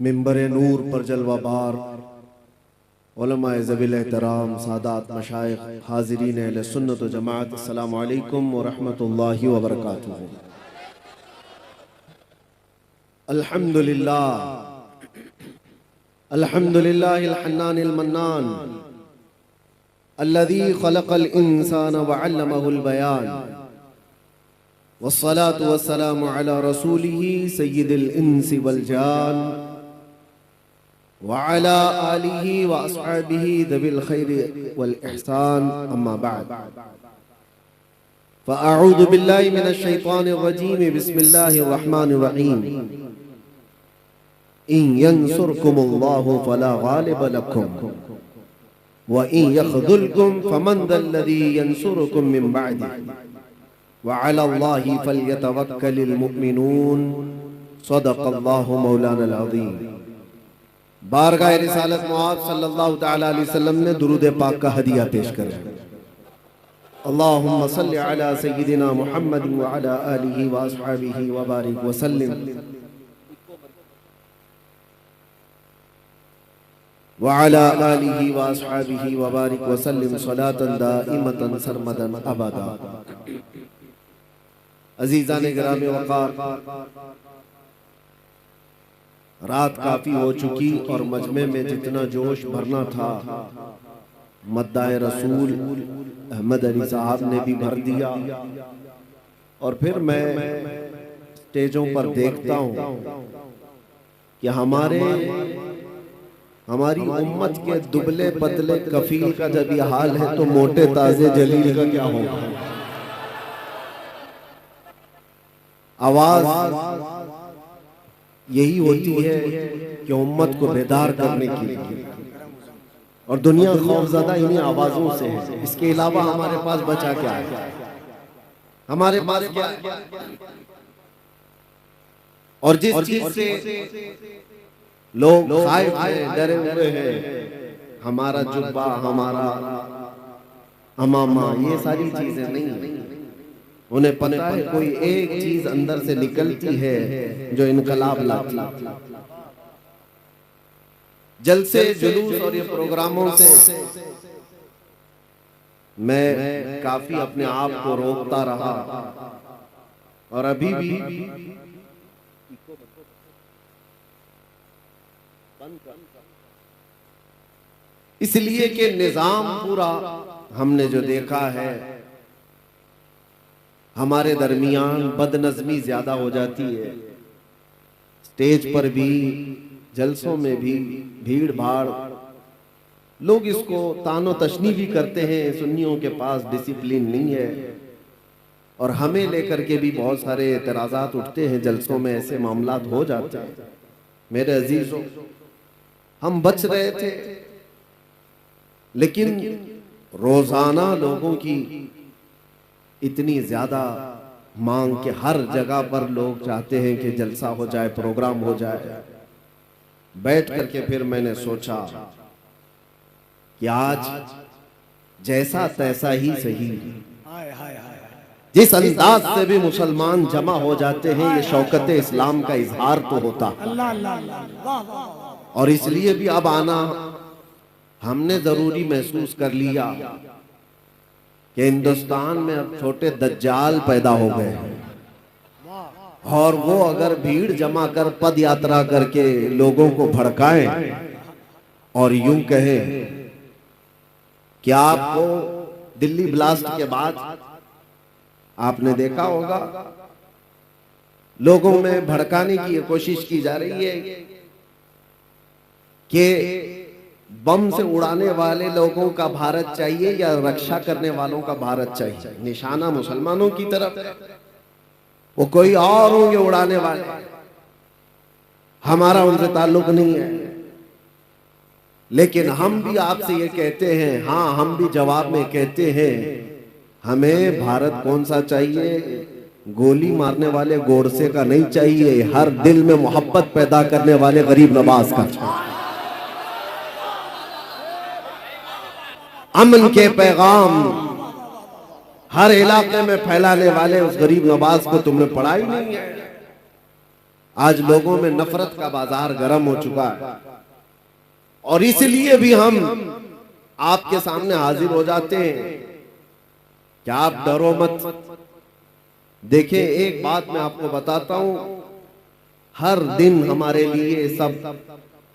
मिंबर नूर पर जलवाबार उलमाए ज़वील एहतराम सादात मशाइख हाज़रीन अहले सुन्नत व जमाअत, अस्सलामु अलैकुम व रहमतुल्लाहि व बरकातुहू। अल्हम्दुलिल्लाह अल्हम्दुलिल्लाहिल हन्नानिल मन्नान अल्लज़ी खलक़ल इंसान व अल्लमहुल बयान वस्सलातु वस्सलामु अला रसूलिही सय्यिदिल इंसी वल जान व अला आलिही व अस्हाबिही दविल खैरि वल इहसान, अम्मा बअद। फ़अऊज़ु बिल्लाहि मिनश शैतानिर रजीम, बिस्मिल्लाहिर रहमानिर रहीम। इन यंसुरकुमुल्लाहु फला गालिब लकुम व इन यख़ज़ुलकुम फमन ज़ल्लज़ी यंसुरुकुम मिन बअदिही व अलल्लाहि फल्यतवक्कलिल मुमिनून। सदक़ल्लाहु मौलाना अज़ीम। बारगाह रिसालत मुआज़ सल्लल्लाहु तआला अलैहि वसल्लम ने दुरूद पाक का हदिया पेश करें। अल्लाहुम्मा सल्लि अला सय्यिदिना मुहम्मद व अला आलिहि व अस्हाबिहि व बारिक वसल्लिम व अला आलिहि व अस्हाबिहि व बारिक वसल्लिम सलातन दाइमतन सरमदन अबदा। अज़ीज़ान गिरामी वक़ार, रात काफी हो चुकी और मजमे में जितना जोश भरना था मद्दाए रसूल अहमद अली साहब ने भी भर दिया। और फिर मैं स्टेजों पर देखता हूँ कि हमारी उम्मत के दुबले पतले कफील का जब ये हाल है तो मोटे ताजे जलील का क्या होगा। आवाज यही होती है कि उम्मत को बेदार करने के लिए, और दुनिया खौफज़दा इन्हीं आवाजों से है। इसके अलावा हमारे पास बचा क्या है? हमारे पास क्या है? और जिस चीज से लोग खाइफ हैं, डरे हुए हैं, हमारा जुब्बा, हमारा अमामा, ये सारी चीजें नहीं है। उन्हें पता है कोई एक चीज अंदर से निकलती है जो इनकलाब लाती है। जलसे जुलूस और ये प्रोग्रामों से मैं काफी अपने आप को रोकता रहा, और अभी भी इसलिए कि निजाम पूरा हमने जो देखा है, हमारे दरमियान बदनज़मी ज्यादा हो जाती है। स्टेज पर भी, जलसों में भी भीड़ भाड़, लोग इसको तानो तशनी भी करते हैं। सुन्नियों के पास डिसिप्लिन नहीं है, और हमें लेकर के भी बहुत सारे एतराज़ात उठते हैं। जलसों में ऐसे मामलात हो जाते हैं। मेरे अजीजों, हम बच रहे थे, लेकिन रोजाना लोगों की इतनी ज्यादा मांग के हर जगह पर लोग चाहते हैं कि जलसा हो जाए, प्रोग्राम हो जाए। बैठ करके फिर मैंने सोचा कि आज जैसा तैसा ही सही, जिस अंदाज से भी मुसलमान जमा हो जाते हैं, ये शौकत इस्लाम का इजहार तो होता। और इसलिए भी अब आना हमने जरूरी महसूस कर लिया कि हिंदुस्तान में अब छोटे दज्जाल पैदा हो गए, और वो अगर भीड़ जमा कर पद यात्रा करके लोगों को भड़काएं और यूं कहें कि आपको दिल्ली ब्लास्ट के बाद आपने देखा होगा लोगों में भड़काने की कोशिश की जा रही है कि बम से उड़ाने वाले लोगों का भारत चाहिए या रक्षा करने वालों का भारत चाहिए। निशाना मुसलमानों की तरफ, वो कोई और होंगे उड़ाने वाले, हमारा उनसे ताल्लुक नहीं है। लेकिन हम भी आपसे ये कहते हैं, हाँ हम भी जवाब में कहते हैं, हमें भारत कौन सा चाहिए? गोली मारने वाले गोडसे का नहीं चाहिए, हर दिल में मोहब्बत पैदा करने वाले गरीब नवाज का चाहिए। अमन के पैगाम हर इलाके में फैलाने वाले उस गरीब नवाज को तुमने पढ़ा ही नहीं है। आज लोगों में नफरत का बाजार गर्म हो चुका है, और इसलिए भी हम आपके सामने हाजिर हो जाते हैं कि आप डरो मत। देखिए, एक बात मैं आपको बताता हूं, हर दिन हमारे लिए सब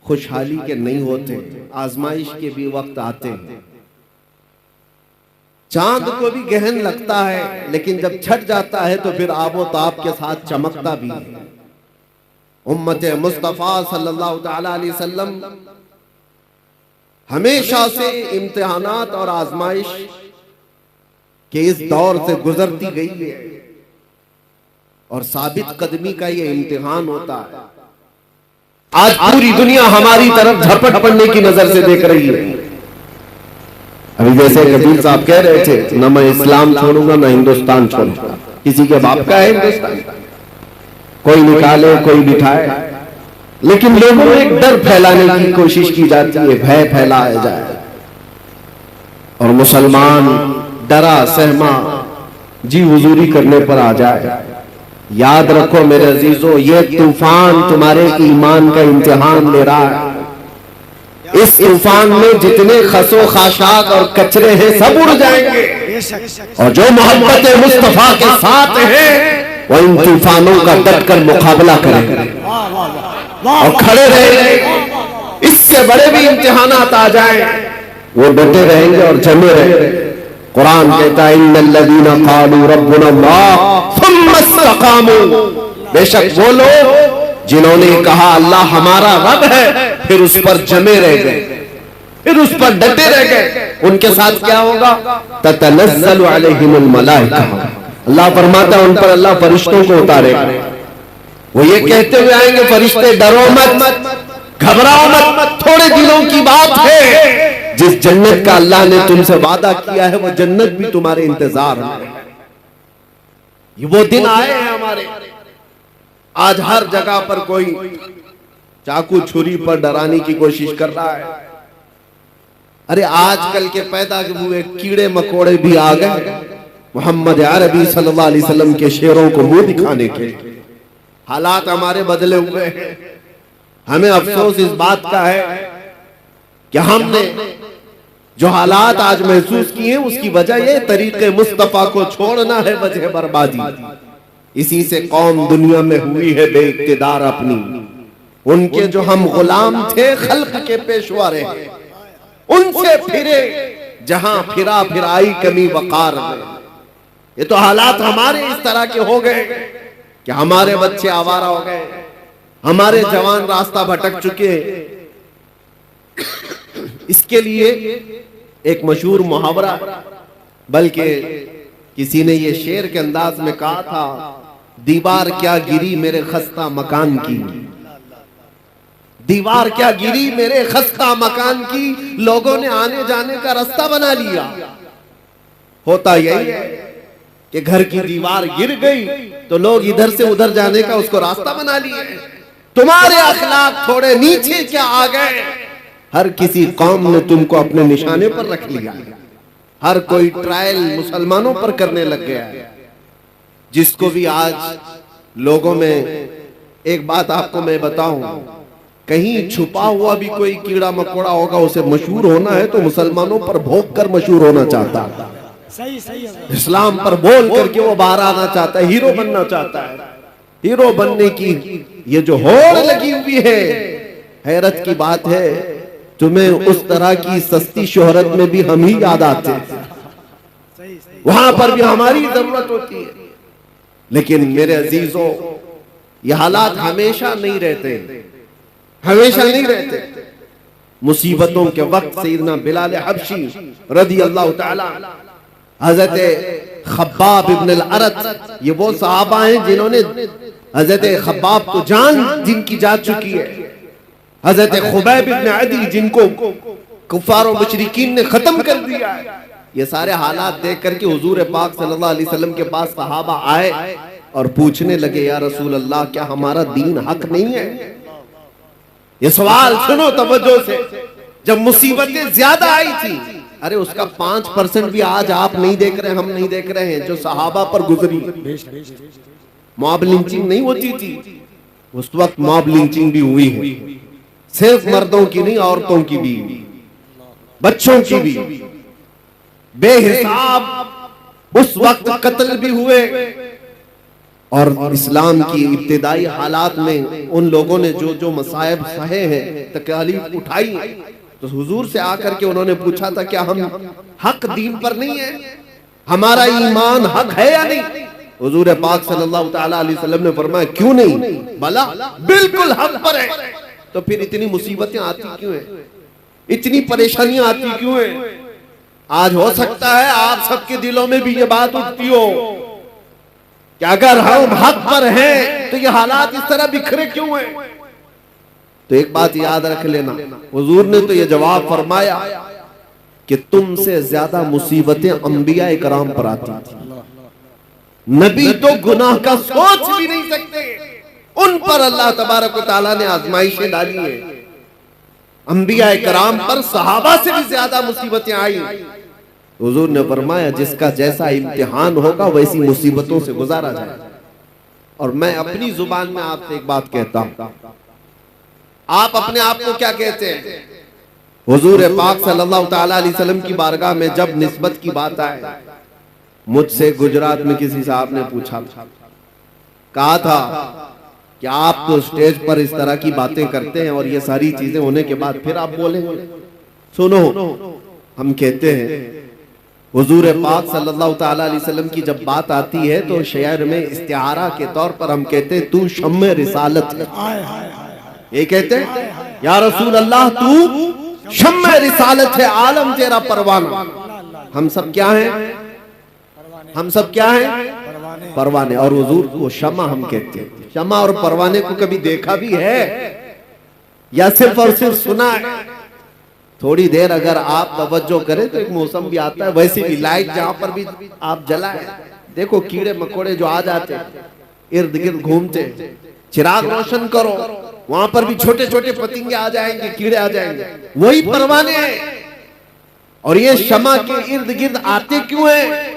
खुशहाली के नहीं होते, आजमाइश के भी वक्त आते हैं। चांद को भी गहन लगता है, लेकिन जब छट जाता है तो फिर आबो ताप के साथ चमकता भी है। उम्मत मुस्तफा सल्लल्लाहु ताला अलैहि वसल्लम हमेशा से इम्तिहानात और आजमाइश के इस दौर से गुजरती गई है, और साबित कदमी का ये इम्तिहान होता है। आज पूरी दुनिया हमारी तरफ झपट पड़ने की नजर से देख रही है। अभी जैसे कबीर साहब कह रहे थे, न मैं इस्लाम छोड़ूंगा न हिंदुस्तान छोड़ूंगा। किसी के बाप का है हिंदुस्तान, कोई निकाले कोई बिठाए, लेकिन लोगों में एक डर फैलाने की कोशिश की जाती है, भय फैलाया जाए, और मुसलमान डरा सहमा जी हुजूरी करने पर आ जाए। याद रखो मेरे अजीजों, ये तूफान तुम्हारे ईमान का इम्तिहान ले रहा है। इस तूफान में जितने खसो खाशाक और कचरे हैं सब उड़ जाएंगे, और जो मोहब्बत मुस्तफा के साथ है वो इन तूफानों का डटकर मुकाबला करेंगे और खड़े रहेंगे। इससे बड़े भी इम्तिहानात आ जाएं, वो डटे रहेंगे और जमे रहेंगे। कुरान कहता है, इन्नल्लज़ीना क़ालू रब्बुना अल्लाह सुम्मा इस्तक़ामू, बेशक वो लोग जिन्होंने कहा अल्लाह हमारा रब है, फिर उस पर जमे रह गए, फिर उस पर डटे रह गए, उनके साथ क्या होगा? ततनज़्ज़लु अलैहिमुल मलाइका, अल्लाह फरमाता है उन पर अल्लाह फरिश्तों को उतारेगा। वो ये कहते हुए आएंगे, फरिश्ते डरो मत, घबराओ मत, थोड़े दिनों की बात है। जिस जन्नत का अल्लाह ने तुमसे वादा किया है वो जन्नत भी तुम्हारे इंतजार में है। ये वो दिन आए हैं हमारे। आज हर जगह पर कोई चाकू छुरी पर डराने की कोशिश कर रहा है। अरे आजकल के पैदा हुए कीड़े मकोड़े भी आ गए मोहम्मद अरबी सल्लल्लाहु अलैहि वसल्लम के शेरों को मुंह दिखाने के। हालात हमारे बदले हुए हैं। हमें अफसोस इस बात का है कि हमने जो हालात आज महसूस किए उसकी वजह ये तरीके मुस्तफा को छोड़ना है वजह बर्बादी। इसी से कौम दुनिया में हुई है बेइक्तिदार अपनी। उनके जो हम गुलाम थे खल्क के पेशवा रहे, उनसे फिरे जहां फिरा फिराई कमी वकार में। ये तो हालात हमारे इस तरह के हो गए कि हमारे बच्चे आवारा हो गए, हमारे जवान रास्ता भटक चुके। इसके लिए एक मशहूर मुहावरा, बल्कि किसी ने ये शेर के अंदाज में कहा था, दीवार क्या गिरी मेरे खस्ता मकान की, दीवार क्या गिरी मेरे खस्ता मकान की, लोगों ने आने जाने का रास्ता बना लिया। होता यही है कि घर की दीवार गिर गई तो लोग इधर से उधर जाने का उसको रास्ता बना लिए। तुम्हारे अखलाक थोड़े नीचे क्या आ गए, हर किसी कौम ने तुमको अपने निशाने पर रख लिया। हर कोई ट्रायल मुसलमानों पर करने लग गया है। जिसको भी आज लोगों में, एक बात आपको मैं बताऊं, कहीं छुपा हुआ भी कोई कीड़ा मकोड़ा होगा, उसे मशहूर होना है तो मुसलमानों पर भोग कर मशहूर होना चाहता है। इस्लाम पर बोल करके वो बाहर आना चाहता है, हीरो बनना चाहता है। हीरो बनने की ये जो होड़ लगी हुई है, हैरत की बात है, तुम्हें उस तरह की सस्ती शोहरत में भी हम ही याद आते हैं, वहां पर भी हमारी जरूरत होती है। लेकिन मेरे अजीजों, ये हालात हमेशा नहीं रहते, हमेशा नहीं रहते। मुसीबतों के वक्त सैयदना बिलाल हबशी रज़ी अल्लाह ताला, हजरत खब्बाब इब्न अल-अरत, ये वो सहाबा हैं जिन्होंने हजरत खब्बाब को जान जिनकी जा चुकी है, हजरत खुबैब इब्न अदी जिनको कुफार और मुशरिकीन ने खत्म कर दिया है। ये सारे हालात देख करके हुजूर पाक सल्लल्लाहु अलैहि वसल्लम के पास सहाबा आए और पूछने लगे, या रसूल अल्लाह, क्या हमारा दीन हक नहीं है? ये सवाल सुनो तवज्जो से। जब मुसीबतें ज्यादा आई थी, अरे उसका 5% भी आज आप नहीं देख रहे, हम नहीं देख रहे हैं, जो सहाबा पर गुजरी। मॉब लिंचिंग नहीं होती थी, उस वक्त मॉब लिंचिंग भी हुई है, सिर्फ मर्दों की नहीं, औरतों की भी, बच्चों की भी, बेहिसाब उस वक्त कत्ल भी हुए। और इस्लाम की इब्तिदाई हालात में उन लोगों ने जो जो मसाइब सहे हैं, तकलीफ उठाई, तो हुजूर से आकर के उन्होंने पूछा था क्या हम हक दीन पर नहीं है, हमारा ईमान हक है या नहीं? हुजूर पाक सल्लल्लाहु ताला अलैहि वसल्लम ने फरमाया क्यों नहीं, भला बिल्कुल हक पर है। तो फिर इतनी मुसीबतें आती क्यों है, इतनी परेशानियां आती क्यों है? आज हो सकता है आप सबके दिलों में भी ये बात उठती हो कि अगर हम हक पर हैं तो ये हालात इस तरह बिखरे क्यों हैं? तो एक बात याद रख लेना, हुजूर ने तो ये जवाब फरमाया कि तुमसे ज्यादा मुसीबतें अंबिया इकराम पर आती थी। नबी तो गुनाह का सोच भी नहीं सकते, उन पर अल्लाह तबारक व तआला ने आजमाइशें डाली है। अंबिया इकराम पर सहाबा से भी ज्यादा मुसीबतें आई। हुजूर ने फरमाया जिसका जैसा इम्तिहान होगा वैसी मुसीबतों से गुजारा जाए। और मैं अपनी जुबान में आपसे एक बात कहता हूं, आप अपने आप को क्या कहते हैं? हुजूर पाक सल्लल्लाहु ताला अलैहि वसल्लम की बारगाह में जब निस्बत की बात आए, मुझसे गुजरात में किसी साहब ने पूछा, कहा था कि आप तो स्टेज पर इस तरह की बातें करते हैं और ये सारी चीजें होने के बाद फिर आप बोलेंगे। सुनो, हम कहते हैं हुजूर पाक सल्लल्लाहु ताला अलैहि वसल्लम की जब बात आती है तो शेर में इस्तिआरा के तौर पर हम कहते हैं तू शम्मे रिसालत है। ये कहते हैं या रसूल अल्लाह तू शम्मे रिसालत है, आलम तेरा परवाना। हम सब क्या हैं? हम सब क्या हैं? परवाने। और हुजूर को शमा हम कहते हैं। शमा और परवाने को कभी देखा भी है या सिर्फ और सिर्फ सुना है? थोड़ी देर अगर आप तवज्जो करें तो एक मौसम भी आता है, वैसे भी लाइट जहां पर भी आप जलाएं, देखो कीड़े मकोड़े जो आ जाते इर्द गिर्द घूमते, चिराग रोशन करो, वहां पर भी छोटे छोटे पतंगे आ जाएंगे, कीड़े आ जाएंगे, वही परवाने हैं। और ये शमा के इर्द गिर्द आते क्यों हैं?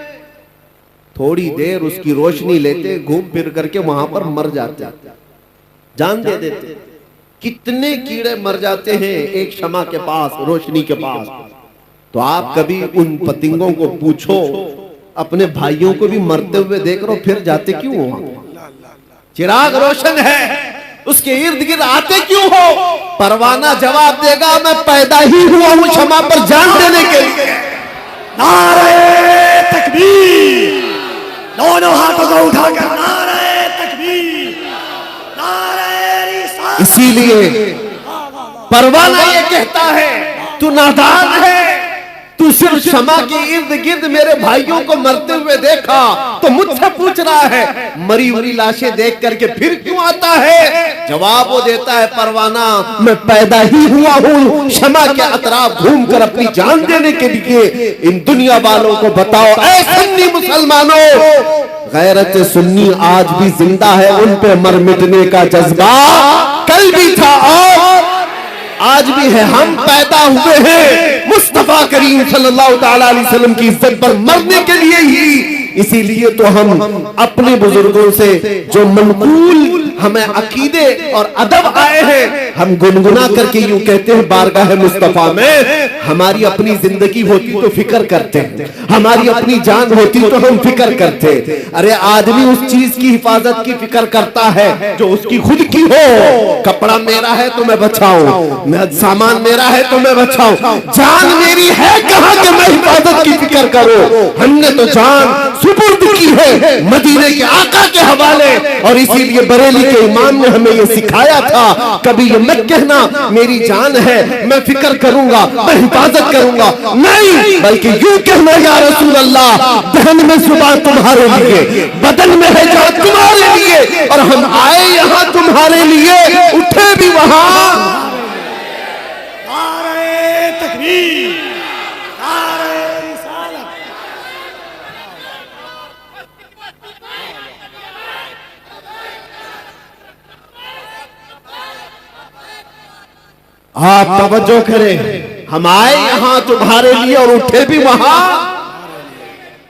थोड़ी देर उसकी रोशनी लेते, घूम फिर करके वहां पर मर जाते, जान दे देते। कितने कीड़े मर जाते हैं एक शमा के पास, रोशनी के पास। तो आप कभी उन पतंगों को पूछो, अपने भाइयों को भी मरते हुए देख रहे हो, फिर जाते क्यों हो? चिराग रोशन है, उसके इर्द गिर्द आते क्यों हो? परवाना जवाब देगा मैं पैदा ही हुआ हूं शमा पर जान देने के लिए। नारे तकबीर, दोनों हाथों को उठाकर नारे तकबीर, नारे रिसालत। इसीलिए परवाना ये कहता है तू नादान है, तू सिर्फ शमा के इर्द गिर्द मेरे भाइयों को मरते हुए देखा तो मुझसे पूछ रहा है मरी हुई लाशें देख करके फिर क्यों आता है? जवाब वो देता है परवाना मैं पैदा ही हुआ हूं शमा के अतराफ घूमकर अपनी जान देने के लिए। इन दुनिया वालों को बताओ, ऐ सुन्नी मुसलमानों, गैरत सुन्नी आज भी जिंदा है, उन पे मर मिटने का जज्बा कल भी था और आज भी है। हम पैदा हुए हैं मुस्तफा करीम सल्लल्लाहु ताला अलैहि वसल्लम की इज्जत पर मरने के लिए ही। इसीलिए तो हम अपने बुजुर्गों से जो मनकूल हमें अकीदे और अदब आए हैं, हम गुनगुना करके यूं कहते हैं बारगाह मुस्तफा में हमारी अपनी जिंदगी होती तो फिक्र करते, हमारी अपनी जान होती तो हम फिक्र करते। अरे आदमी उस चीज की हिफाजत की फिक्र करता है जो उसकी खुद की हो। कपड़ा मेरा है तो मैं बचाऊं, सामान मेरा है तो मैं बचाऊं, जान मेरी है कहां कि मैं हिफाजत की फिक्र करूं। हमने तो जान सुपुर्द की है मदीने के आका के हवाले। और इसीलिए बरेली के इमाम ने हमें यह सिखाया था, कभी ये मत कहना मेरी जान है मैं फिक्र करूंगा, मैं हिफाजत करूंगा, नहीं, बल्कि यूं कहना या रसूल अल्लाह दहन में सुबह तुम्हारे लिए, बदन में है जान तुम्हारे लिए, और हम आए यहां तुम्हारे लिए, उठे भी वहां। नारे तकबीर, नारे रिसालत। आप तवज्जो करें, हम आए यहां तुम्हारे लिए और उठे भी वहां।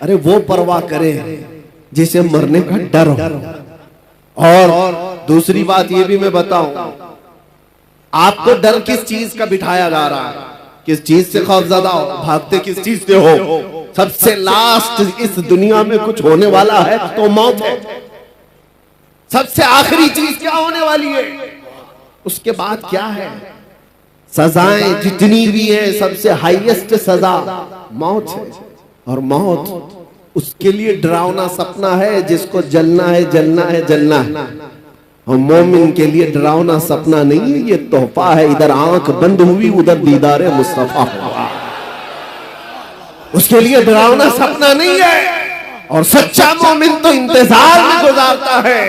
अरे वो परवाह करें जिसे मरने का डर हो। और दूसरी बात ये भी मैं बताऊं, आपको डर किस चीज का बिठाया जा रहा है? किस चीज से खौफजदा हो? भागते किस चीज से हो? सबसे लास्ट इस दुनिया में कुछ होने वाला है तो मौत है। सबसे आखिरी चीज क्या होने वाली है? उसके बाद क्या है? सजाएं जितनी भी है, सबसे हाईएस्ट सजा मौत है। और मौत उसके लिए डरावना सपना है जिसको जलना है, जलना है, जलना है। और मोमिन के लिए डरावना सपना नहीं है, ये तोहफा है। इधर आंख बंद हुई, उधर दीदार मुस्तफा हुआ। उसके लिए डरावना सपना नहीं है। और सच्चा मोमिन तो इंतजार में गुजारता है,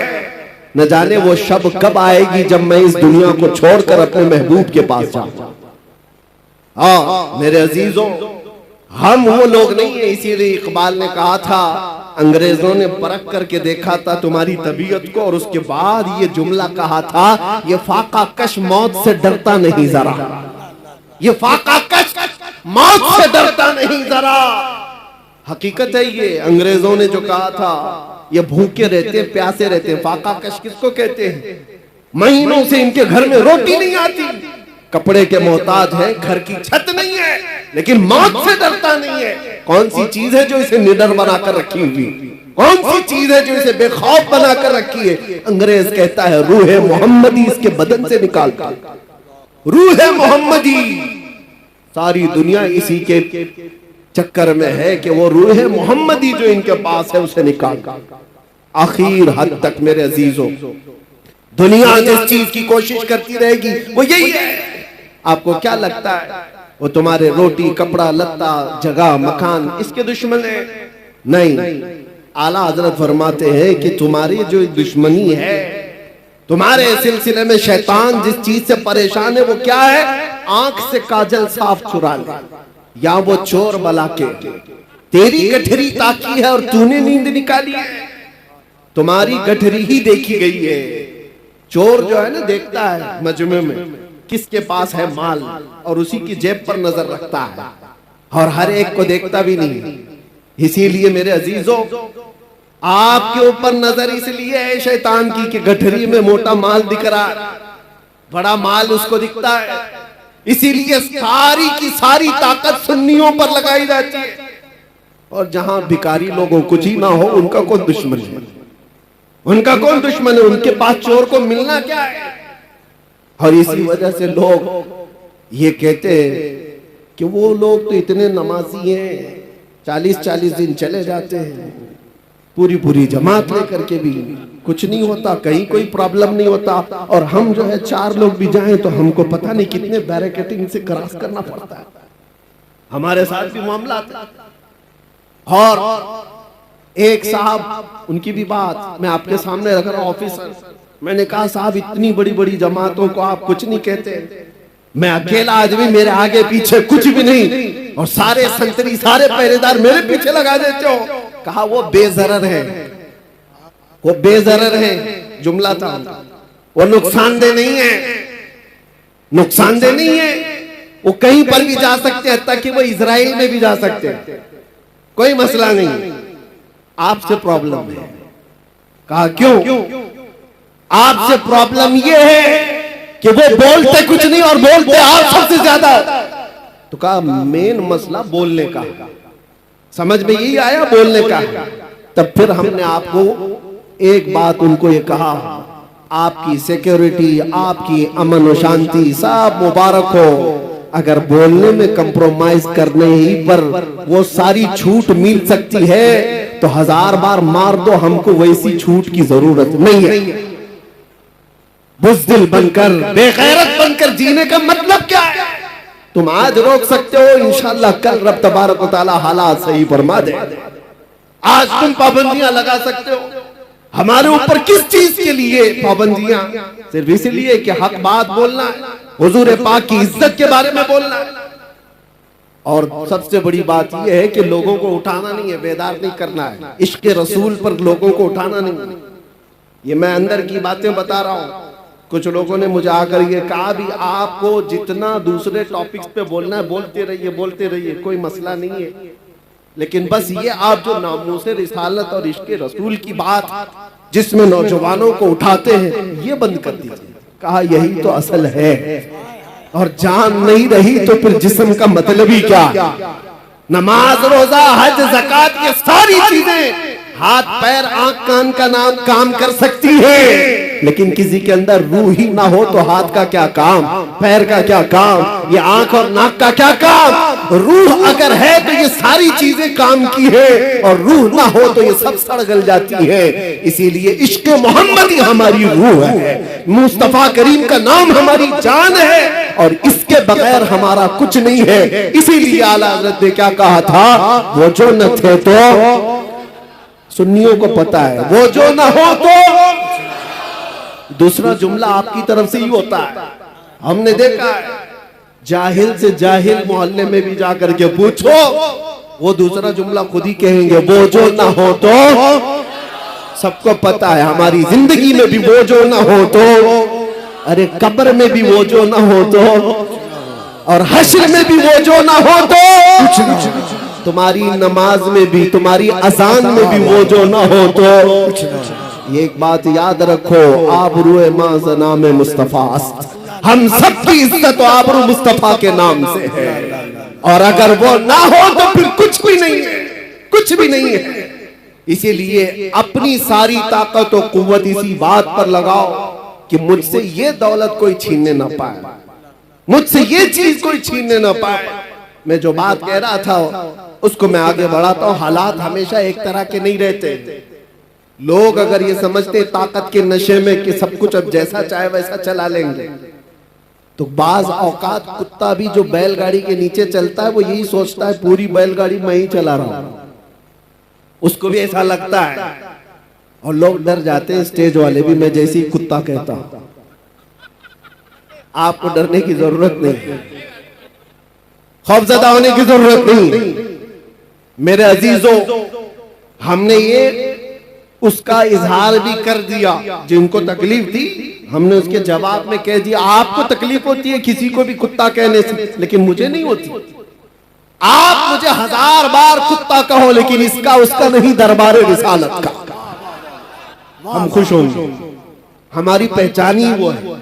न जाने वो शब कब आएगी जब मैं इस दुनिया को छोड़कर अपने महबूब के पास जाऊंगा। हाँ मेरे अजीजों, हम वो लोग नहीं है। इसीलिए इकबाल ने कहा था, अंग्रेजों ने परख करके देखा था तुम्हारी तबीयत को, और उसके बाद ये जुमला कहा था, ये फाका कश मौत से डरता नहीं जरा, ये फाका कश मौत से डरता नहीं जरा। हकीकत है ये, अंग्रेजों ने जो कहा था, ये भूखे रहते हैं, प्यासे रहते हैं। फाका कश किसको कहते हैं? महीनों से इनके घर में रोटी नहीं आती, कपड़े के मोहताज है, घर की छत नहीं है, लेकिन मौत से डरता नहीं है। कौन सी चीज है जो इसे निडर बनाकर रखी हुई? कौन सी चीज है जो इसे बेखौफ बनाकर रखी है? अंग्रेज कहता है रूह मोहम्मदी इसके बदन से निकालता। रूह मोहम्मदी, सारी दुनिया इसी के चक्कर में है कि वो रूह मोहम्मदी जो इनके पास है उसे निकाल। आखिर हद तक मेरे अजीजों, दुनिया जिस चीज की कोशिश करती रहेगी वो यही है। आपको क्या लगता है वो तुम्हारे रोटी, कपड़ा, लत्ता, जगह, मकान इसके दुश्मन है? नहीं, आला हजरत फरमाते हैं कि तुम्हारी जो दुश्मनी है, तुम्हारे सिलसिले में शैतान जिस चीज से परेशान है वो क्या है? आंख से काजल साफ चुरा ले, या वो चोर बला के तेरी गठरी ताकी है और तूने नींद निकाली है। तुम्हारी गठरी ही देखी गई है। चोर जो है ना, देखता है मजमे में किसके पास है माल, और उसी की जेब पर नजर रखता है, और हर एक को देखता भी नहीं। इसीलिए मेरे अजीजों, आपके ऊपर नजर इसलिए है शैतान की कि गठरी में मोटा माल दिख रहा है, बड़ा माल उसको दिखता है, इसीलिए सारी की सारी ताकत सुन्नियों पर लगाई जाती है। और जहां भिखारी लोगों कुछ ही ना हो, उनका कौन दुश्मन है? उनका कौन दुश्मन है? उनके पास चोर को मिलना क्या है? और इसी वजह से लोग ये कहते हैं कि वो लोग तो इतने नमाजी हैं, 40-40 दिन चले जाते हैं, पूरी पूरी जमात लेकर के भी कुछ नहीं होता, कहीं कोई प्रॉब्लम नहीं होता। और हम जो है 4 लोग भी जाएं तो हमको पता नहीं कितने बैरिकेडिंग से क्रॉस करना पड़ता है। हमारे साथ भी मामला आता है। और एक साहब, उनकी भी बात मैं आपके सामने रख रहा हूं, ऑफिसर, मैंने कहा साहब इतनी बड़ी बड़ी जमातों को आप कुछ नहीं कहते, मैं अकेला आदमी, मेरे आगे पीछे कुछ भी नहीं, और सारे संतरी, सारे पहरेदार मेरे पीछे लगा देते हो। कहा वो बेजरर है, वो बेजरर है, जुमला था, वो नुकसानदेह नहीं है, नुकसानदेह नहीं है, वो कहीं पर भी जा सकते हैं, ताकि वो इजराइल में भी जा सकते हैं, कोई मसला नहीं। आपसे प्रॉब्लम है। कहा क्यों? आपसे प्रॉब्लम ये है कि वो बोलते कुछ नहीं और बोलते आप सबसे ज्यादा। तो कहा मेन मसला बोलने का, समझ में यही आया, बोलने का। तब फिर हमने आपको एक बात उनको ये कहा, आपकी सिक्योरिटी, आपकी अमन और शांति सब मुबारक हो, अगर बोलने में कंप्रोमाइज करने ही पर वो सारी छूट मिल सकती है तो 1000 बार मार दो, हमको वैसी छूट की जरूरत नहीं है। बुज़दिल बनकर, बेगैरत बनकर जीने का मतलब क्या है? तुम आज रोक सकते हो, इंशाअल्लाह कल रब तबारक व तआला हालात सही फरमा दे। आज तुम पाबंदियां लगा सकते हो, हमारे ऊपर किस चीज के लिए पाबंदियां? सिर्फ इसलिए कि हक बात बोलना है, हुजूर पाक की इज्जत के बारे में बोलना है। और सबसे बड़ी बात यह है कि लोगों को उठाना नहीं है, बेदार नहीं करना है, इश्क रसूल पर लोगों को उठाना नहीं है। ये मैं अंदर की बातें बता रहा हूं। कुछ लोगों ने मुझे आकर ये कहा भी आपको जितना दूसरे टॉपिक्स पे बोलना है बोलते रहिए, बोलते रहिए, कोई मसला नहीं है, लेकिन बस ये आप जो नामूस रिसालत और इश्क रसूल की बात जिसमें नौजवानों को उठाते हैं, ये बंद कर दीजिए। कहा यही तो असल है, और जान नहीं रही तो फिर जिस्म का मतलब ही क्या? नमाज, रोजा, हज, ज़कात, ये सारी चीजें हाथ पैर आंख कान का नाम काम कर सकती है, लेकिन किसी के अंदर रूह ही ना हो तो हाथ का क्या काम, पैर का क्या काम, ये आंख और नाक का क्या काम? रूह अगर है तो ये सारी चीजें काम की है, और रूह ना हो तो ये सब सड़ गल जाती है। इसीलिए इश्क मोहम्मदी हमारी रूह है, मुस्तफा करीम का नाम हमारी जान है, और इसके बगैर हमारा कुछ नहीं है। इसीलिए आला हज़रत ने क्या कहा था? वो जो न थे तो, सुन्नियों को पता है, वो जो ना हो तो। दूसरा जुमला आपकी तरफ से ही होता है, हमने देखा है। जाहिल से जाहिल मोहल्ले में भी जाकर के पूछो, वो दूसरा जुमला खुद ही कहेंगे, वो जो ना हो तो। सबको पता है हमारी जिंदगी में भी वो जो ना हो तो, अरे कब्र में भी वो जो ना हो तो, और हश्र में भी वो जो ना हो तो, तुम्हारी नमाज में भी, तुम्हारी अजान में भी वो जो ना हो तो। ये एक बात याद रखो, आबरूए माज़ना में मुस्तफा, हम सबकी इज्जत और आबरू मुस्तफा के नाम से है, और अगर वो ना हो तो फिर कुछ भी नहीं है, कुछ भी नहीं है। इसीलिए अपनी सारी ताकत और कुव्वत इसी बात पर लगाओ कि मुझसे ये दौलत कोई छीनने ना पाए, मुझसे ये चीज कोई छीनने ना पाए। मैं जो बात कह रहा था उसको मैं आगे बढ़ाता हूं। हालात हमेशा एक तरह के नहीं रहते। लोग अगर ये समझते ताकत के नशे में कि सब कुछ अब जैसा चाहे वैसा चला लेंगे, तो बाज औकात कुत्ता भी जो बैलगाड़ी के नीचे चलता है वो यही सोचता है पूरी बैलगाड़ी मैं ही चला रहा हूं, उसको भी ऐसा लगता है। और लोग डर जाते हैं, स्टेज वाले भी, मैं जैसे ही कुत्ता कहता हूं। आपको डरने की जरूरत नहीं, खौफजदा होने की जरूरत नहीं। मेरे अजीजों, हमने ये उसका इजहार भी कर दिया, जिनको तकलीफ थी हमने उसके जवाब में कह दिया। आपको तकलीफ होती है किसी को भी कुत्ता कहने से, लेकिन मुझे नहीं होती। आप मुझे 1000 बार कुत्ता कहो, लेकिन इसका उसका नहीं, दरबार रिसालत का। हम खुश होंगे, हमारी पहचान ही वो है।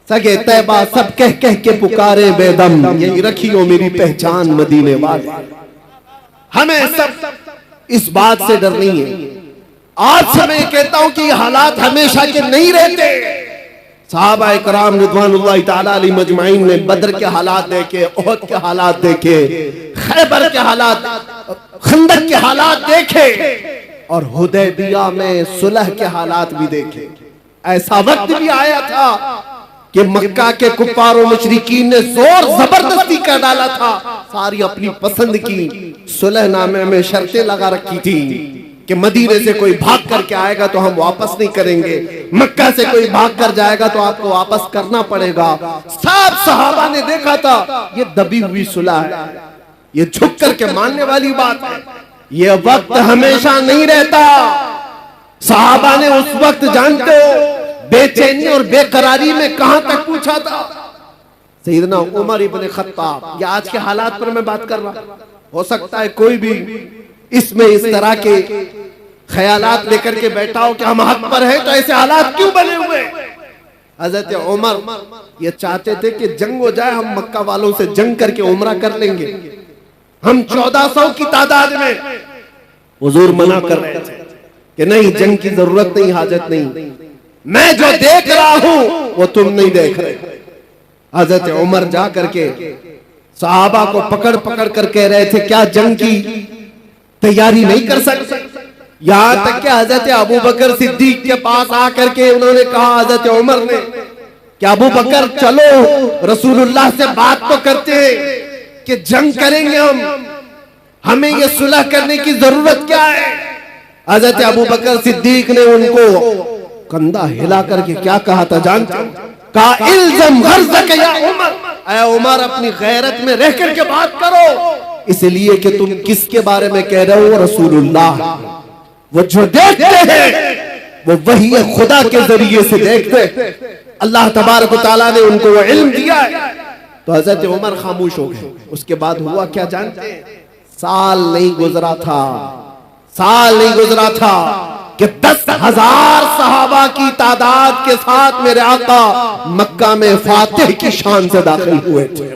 सगे तैबा सब कह कह के पुकारे बेदम, यही रखियो मेरी पहचान मदीने वाले। हमें सब इस बात से डर नहीं है। आज से मैं कहता हूं कि हालात हमेशा के नहीं रहते। सहाबा इकराम रिज़वानुल्लाह ताला अलैहिम मजमाइन ने बद्र के हालात देखे, उहद के हालात देखे, खैबर के हालात, खंदक के हालात देखे, और हुदैबिया में सुलह के हालात भी देखे। ऐसा वक्त भी आया था कि मक्का के कुफ्फार और मुशरिकीन ने जोर जबरदस्ती कर डाला था, सारी अपनी पसंद की सुलहनामे में शर्तें लगा रखी थी कि मदीने से कोई भाग करके आएगा तो हम वापस नहीं करेंगे, मक्का से कोई भाग कर जाएगा तो आपको वापस करना पड़ेगा। सब सहाबा ने देखा था ये दबी हुई सुलह है, ये झुक करके मानने वाली बात है। ये वक्त हमेशा नहीं रहता। सहाबा ने उस वक्त, जानते हो, बेचैनी और बेकरारी में कहां तक पूछा था। सैयदना उमर इब्न खत्ताब, ये आज के हालात पर मैं बात कर रहा, हो सकता है कोई भी इसमें इस तरह के ख्यालात लेकर के बैठा हो कि हम हक पर हैं तो ऐसे हालात क्यों बने हुए। हजरत उमर ये चाहते थे कि जंग हो जाए, हम मक्का वालों से जंग करके उम्रा कर लेंगे। हम 1400 की तादाद में, हुजूर मना कर रहे थे कि नहीं, जंग की जरूरत नहीं, हाजत नहीं, मैं जो देख रहा हूं वो तुम नहीं देख रहे। हजरत उमर जा करके सहाबा को पकड़ पकड़ कर कह रहे थे क्या जंग की तैयारी नहीं कर सकते। यहां तक कि हजरत अबू बकर सिद्दीक के पास आकर के उन्होंने कहा, हजरत उमर ने, कि अबू बकर चलो रसूलुल्लाह से बात तो करते हैं कि जंग करेंगे हमें ये सुलह करने की जरूरत क्या है। हजरत अबू बकर सिद्दीक ने उनको कंधा हिला करके क्या कहा था जानते हो? कहा इल्ज़म गर्ज़क या उमर, ऐ उमर अपनी गैरत में रह करके बात करो, इसलिए कि तुम किसके बारे में कह रहे हो? रसूलुल्लाह। वो जो देखते हैं वो वही खुदा के जरिए से देखते। अल्लाह तबारक व तआला ने उनको वो इल्म दिया है। तो हजरत उमर खामोश हो गए। उसके बाद हुआ क्या जानते हैं? साल नहीं गुजरा था कि 10,000 सहाबा की तादाद के साथ मेरे आका मक्का में फातिह की शान से दाखिल हुए थे।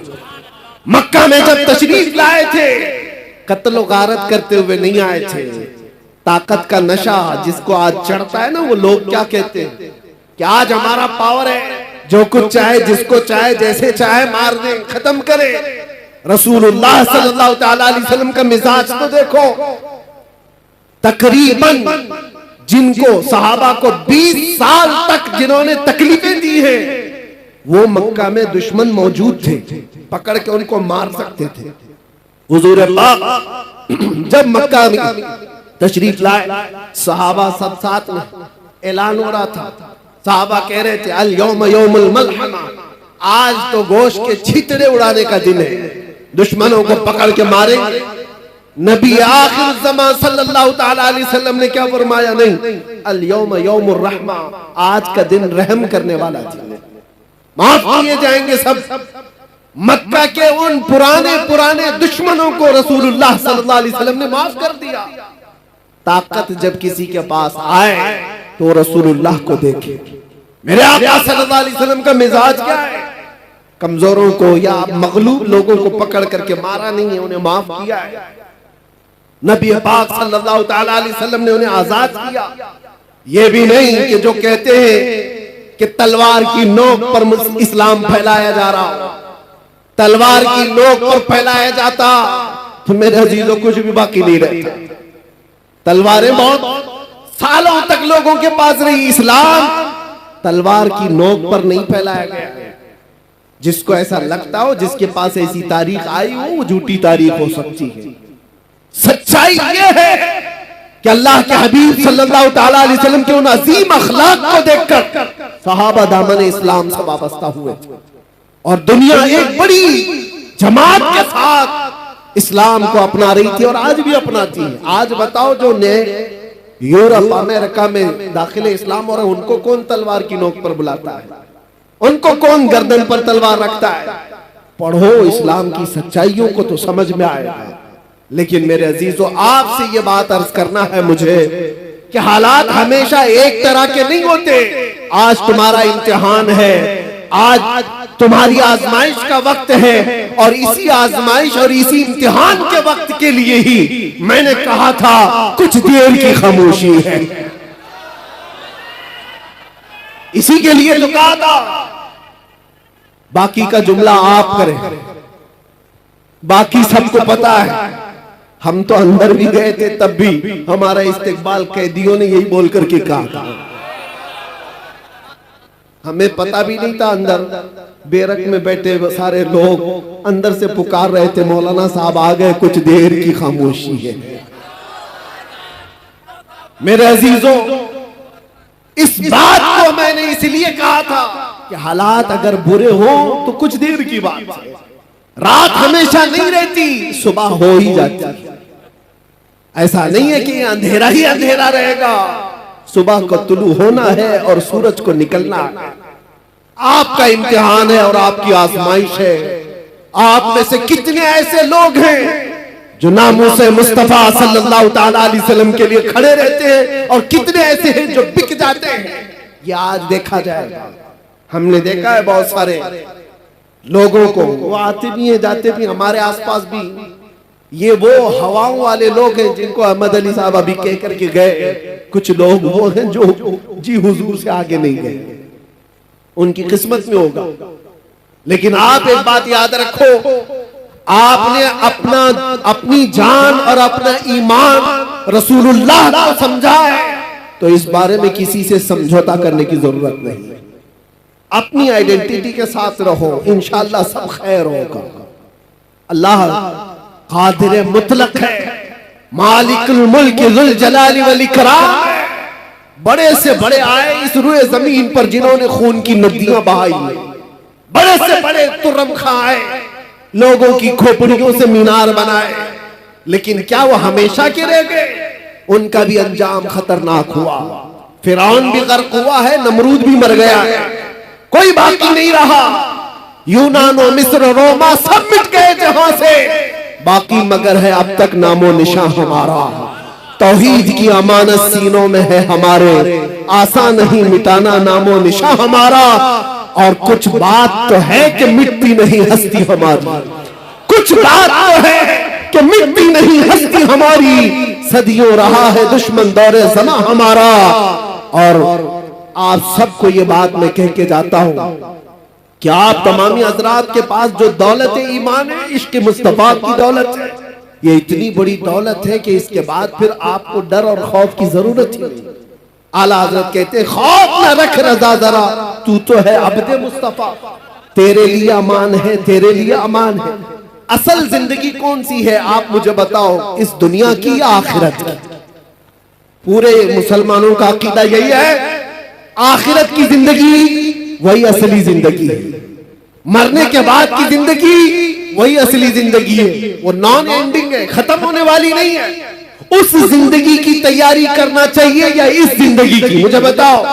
मक्का में जब तशरीफ लाए थे, कत्ल गारत करते हुए नहीं आए थे। ताकत का नशा जिसको आज चढ़ता है ना, वो लोग क्या कहते हैं कि आज हमारा पावर है, जो कुछ चाहे, जिसको चाहे, जैसे चाहे मार दे, खत्म करे। रसूलुल्लाह सल्लल्लाहु ताला अलैहि वसल्लम का मिजाज तो देखो। तकरीबन जिनको सहाबा को 20 साल तक जिन्होंने तकलीफें दी हैं, वो मक्का में दुश्मन मौजूद थे, पकड़ के उनको मार सकते थे। हुजूर अल्लाह जब मक्का में तशरीफ लाए, सहाबा सब साथ में, ऐलान हो रहा था। सहाबा कह रहे थे अल यौम यौमुल मलहमा, आज तो गोश्त के छितरे उड़ाने का दिन है, दुश्मनों को पकड़ के मारेंगे। नबी आखिर ज़मा सल्लल्लाहु ताला अलैहि वसल्लम ने क्या फरमाया? नहीं, अल यौम यौमुर रहमा, आज का दिन रहम करने वाला दिन है, माफ किए जाएंगे सब। मक्का के उन पुराने पुराने दुश्मनों को रसूलुल्लाह सल्लल्लाहु अलैहि वसल्लम ने माफ कर दिया। ताकत जब किसी के पास आए तो रसूलुल्लाह को देखे। मेरे आका सल्लल्लाहु अलैहि वसल्लम का मिजाज क्या है? कमजोरों को या मगलूब लोगों को पकड़ करके मारा नहीं है, उन्हें माफ किया है। नबी पाक सल्लल्लाहु ताला अलैहि वसल्लम ने उन्हें आजाद किया। ये भी नहीं कि जो कहते हैं कि तलवार की नोक पर इस्लाम फैलाया जा रहा, तलवार की नोक पर फैलाया जाता तो मेरे अजीजों कुछ भी बाकी नहीं रहता। तलवारें बहुत सालों तक लोगों के पास रही, इस्लाम तलवार की नोक पर नहीं फैलाया गया। जिसको ऐसा लगता हो, जिसके पास ऐसी तारीख आई हो, वो झूठी तारीख हो सकती है। सच्चाई ये है कि अल्लाह के हबीब सल्लल्लाहु ताला अलैहि वसल्लम के उन अजीम अखलाक को देखकर सहाबा दामन इस्लाम से वाबस्ता हुए और दुनिया एक बड़ी जमात के साथ इस्लाम को अपना रही थी और आज भी अपनाती है। आज बताओ, जो नए यूरोप अमेरिका में दाखिले इस्लाम और उनको कौन तलवार की नोक पर बुलाता है? उनको कौन गर्दन पर तलवार रखता है? पढ़ो इस्लाम की सच्चाइयों को तो समझ में आएगा। लेकिन मेरे अजीजों, आपसे ये बात अर्ज करना है मुझे कि हालात हमेशा एक तरह के नहीं होते। आज तुम्हारा इम्तिहान है, आज तुम्हारी आजमाइश का वक्त है और इसी आजमाइश और इसी इम्तिहान के वक्त के लिए ही मैंने कहा था कुछ देर की खामोशी है। इसी के लिए तो कहा था। बाकी का जुमला आप करें, बाकी सबको पता है। हम तो अंदर भी गए थे, तब भी हमारा इस्तेकबाल कैदियों ने यही बोल करके कहा था। हमें पता भी नहीं था, अंदर बेरक में बैठे सारे लोग अंदर से पुकार रहे थे, मौलाना साहब आ गए, कुछ देर की खामोशी है। मेरे अजीजों, इस बात को मैंने इसलिए कहा था कि हालात अगर बुरे हो तो कुछ देर की बात है। रात हमेशा नहीं रहती, सुबह हो ही जाती है। ऐसा नहीं है कि अंधेरा ही अंधेरा रहेगा, सुबह को तुलू होना है और सूरज को निकलना है। आपका इम्तिहान है और आपकी आजमाइश है। आप में से कितने ऐसे लोग हैं जो नामूसे मुस्तफा सल्लल्लाहु ताला अलैहि वसल्लम के लिए खड़े रहते हैं और कितने ऐसे हैं जो बिक जाते हैं। ये आज देखा जाएगा। हमने देखा है बहुत सारे लोगों को, वो आते भी हैं जाते भी, हमारे आसपास भी। ये वो हवाओं वाले लोग हैं जिनको अहमद अली साहब अभी कह करके गए। कुछ लोग वो हैं जो जी हुजूर से आगे नहीं गए, उनकी किस्मत में होगा। लेकिन आप एक बात याद रखो, आपने अपनी जान और अपना ईमान रसूलुल्लाह को समझा है तो इस बारे में किसी से समझौता करने की जरूरत नहीं है। अपनी आइडेंटिटी के साथ रहो, इंशाअल्लाह सब खैर होगा। अल्लाह कादिर मुतलक है, मालिकुल मुल्क जुल जलाली वल इकराम। बड़े से बड़े आए इस रुए जमीन पर जिन्होंने खून की नदियां बहाई, बड़े से बड़े तुर्रम खां आए, लोगों की खोपड़ियों से मीनार बनाए। लेकिन क्या वो हमेशा के रह गए? उनका भी अंजाम खतरनाक हुआ। फिरौन भी गर्क हुआ है, नमरूद भी मर गया है, कोई बाकी नहीं रहा। यूनान और मिस्र, रोमा सब मिट गए जहां से, बाकी मगर है अब तक नामो निशान हमारा। तौहीद की अमानत सीनों में है हमारे, आसान नहीं मिटाना नामो निशा हमारा। और कुछ बात तो है कि मिटती नहीं हस्ती हमारी, कुछ बात तो है कि मिटती नहीं हस्ती हमारी। सदियों रहा है दुश्मन दौरे ज़मा हमारा। और आप सबको ये बात मैं कह के जाता हूं कि आप तमामी हजरात के पास जो दौलत ईमान है, इश्क मुस्तफा की दौलत है, ये इतनी बड़ी दौलत है कि इसके बाद फिर आपको डर और खौफ की जरूरत ही नहीं। आला हजरत कहते हैं खौफ न रख रजा जरा, तू तो है अब्दे मुस्तफा, तेरे लिए अमान है, तेरे लिए अमान है। असल जिंदगी कौन सी है आप मुझे बताओ, इस दुनिया की या आखिरत की? पूरे मुसलमानों का अकीदा यही है, आखिरत की जिंदगी वही असली जिंदगी है, मरने के बाद की जिंदगी वही असली जिंदगी है। वो नॉन एंडिंग है, खत्म होने वाली नहीं है। उस जिंदगी की तैयारी करना चाहिए या इस जिंदगी की? मुझे बताओ।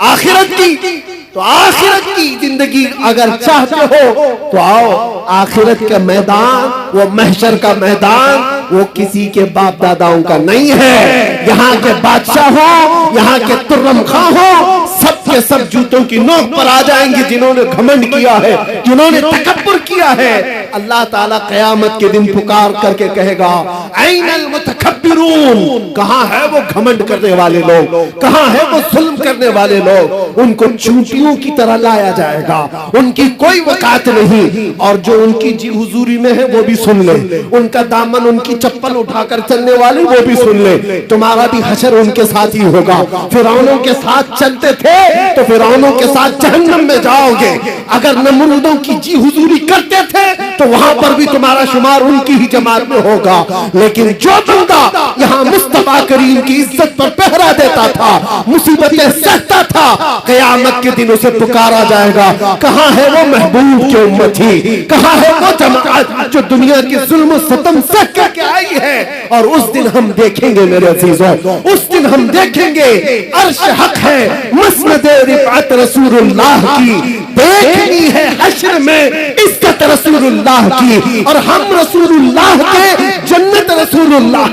आखिरत की, तो आखिरत की जिंदगी अगर चाहते हो तो आओ। आखिरत का मैदान, वो महशर का मैदान, वो किसी के बाप दादाओं का नहीं है। यहाँ के बादशाह हो, यहाँ के तुर्रम खां हो, सब के सब जूतों की नोक पर आ जाएंगे जिन्होंने घमंड किया है, जिन्होंने तकब्बुर किया है। अल्लाह ताला क़यामत के दिन पुकार करके कहेगा ऐनल मुतकब्बिरून, कहाँ है वो घमंड करने वाले लोग, कहाँ है वो जुल्म करने वाले लोग? उनको चूंटियों की तरह लाया जाएगा, उनकी कोई वकात नहीं। और जो उनकी जी हुजूरी में है वो भी सुन ले, उनका दामन, उनकी चप्पल उठाकर चलने वाले वो भी सुन ले। तुम्हारा भी हशर उनके साथ ही होगा। फिरौनों के साथ चलते थे तो फिरौनों के साथ जहन्नम में जाओगे। अगर नमरूदों की जी हुजूरी करते थे तो वहां पर भी तुम्हारा शुमार उनकी ही जमात में होगा। लेकिन जो बंदा यहाँ मुस्तफा करीम की इज्जत पर पहरा देता था, मुसीबतें सहता था, क़यामत के दिन उसे पुकारा जाएगा, कहाँ है वो महबूब की उम्मती, कहाँ है वो जमात जो दुनिया की जुल्म सतम सह करके आई है। और उस दिन हम देखेंगे मेरे अजीजों, उस दिन हम देखेंगे अर्श हक है, मसनद रिफअत रसूलुल्लाह की देखनी है हश्र में इज्जत रसूलुल्लाह की, और हम रसूलुल्लाह के, जन्नत रसूलुल्लाह।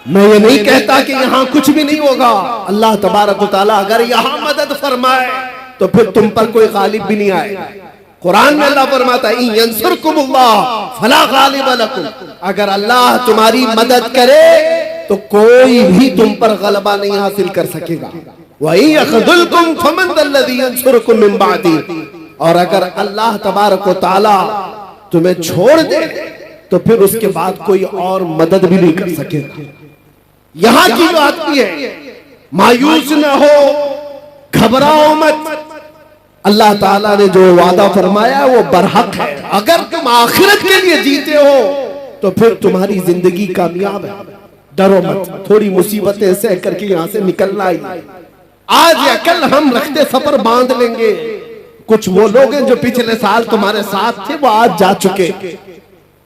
मैं ये नहीं कहता कि यहाँ कुछ भी नहीं होगा। अल्लाह तबारक व तआला अगर यहाँ मदद फरमाए तो फिर तुम पर कोई गालिब भी नहीं आएगा। कुरान में अल्लाह फरमाता है इन यंसुरकुमुल्लाह फला गालिब लकुम, अगर अल्लाह तुम्हारी मदद करे तो कोई भी तुम पर गलबा नहीं हासिल कर सकेगा। वही यखजुलकुम फमन दल्लज़ी यंसुरकुम मिन बादी, और अगर अल्लाह तबारक व तआला तुम्हें छोड़ दे तो फिर उसके बाद कोई और मदद भी नहीं कर सकेगा। यहाँ की बात भी है, मायूस न हो, घबराओ मत। अल्लाह ताला ने जो वादा फरमाया वो बरहक है। अगर तुम आखिरत के लिए जीते हो तो फिर तुम्हारी जिंदगी कामयाब है। डरो मत, थोड़ी मुसीबतें सह करके यहाँ से निकलना ही। आज या कल हम रखते सफर बांध लेंगे। कुछ वो लोग हैं जो पिछले साल तुम्हारे साथ थे, वो आज जा चुके।